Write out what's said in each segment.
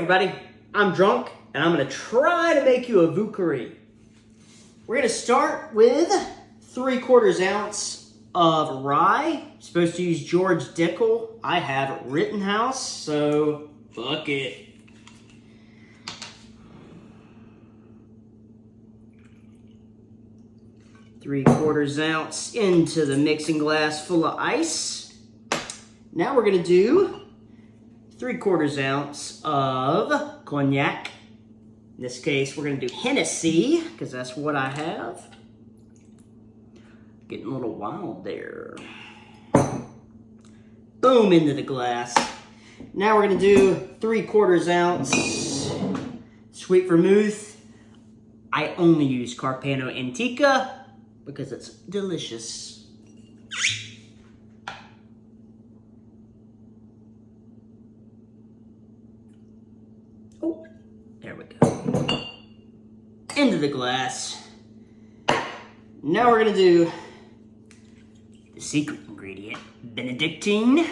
everybody, I'm drunk and I'm gonna try to make you a Vieux Carré. We're gonna start with 3/4 ounce of rye. Supposed to use George Dickel. I have Rittenhouse, so fuck it. Three-quarters ounce into the mixing glass full of ice. Now we're gonna do 3/4 ounce of cognac. In this case, we're gonna do Hennessy, because that's what I have. Getting a little wild there. Boom, into the glass. Now we're gonna do 3/4 ounce sweet vermouth. I only use Carpano Antica because it's delicious. Oh, there we go. Into the glass. Now we're gonna do the secret ingredient, Benedictine.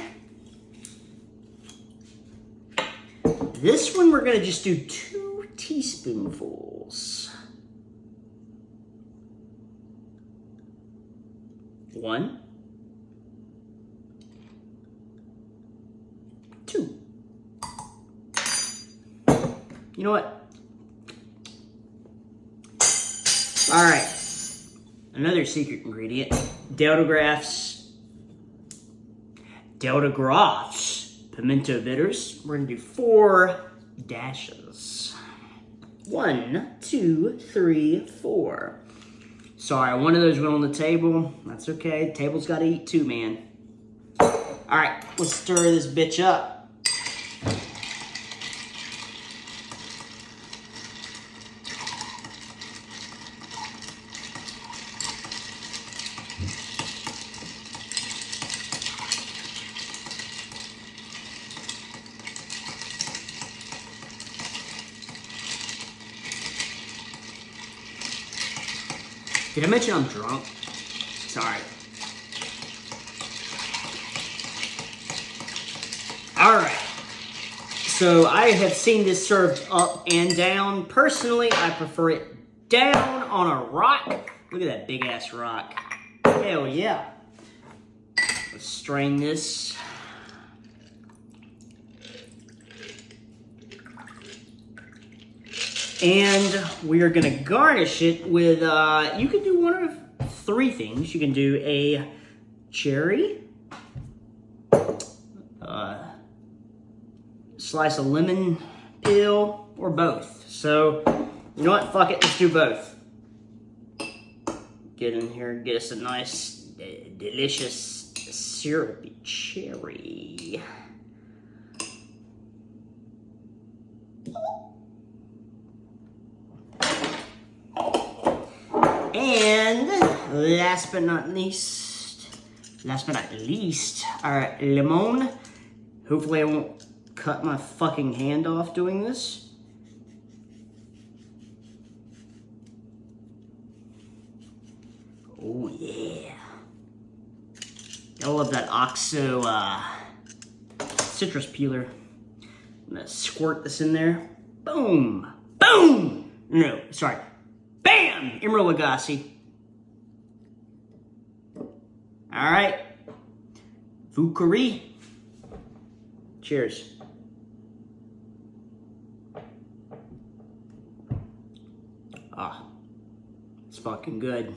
This one we're gonna just do 2 teaspoonfuls. 1, 2. You know what? All right, another secret ingredient, Dale DeGroff's pimento bitters. We're gonna do 4 dashes. 1, 2, 3, 4. Sorry, one of those went on the table. That's okay, the table's gotta eat too, man. All right, let's stir this bitch up. Did I mention I'm drunk? Sorry. All right. So I have seen this served up and down. Personally, I prefer it down on a rock. Look at that big ass rock. Hell yeah. Let's strain this. And we are gonna garnish it with, you can do one of 3 things. You can do a cherry, slice of lemon peel, or both. So, you know what, fuck it, let's do both. Get in here, get us a nice, delicious, syrupy cherry. And last but not least, our lemon. Hopefully I won't cut my fucking hand off doing this. Oh yeah. I love that OXO citrus peeler. I'm gonna squirt this in there. Boom! Boom! No, sorry. Bam! Emerald Lagasse. All right. Vieux Carré. Cheers. Ah, it's fucking good.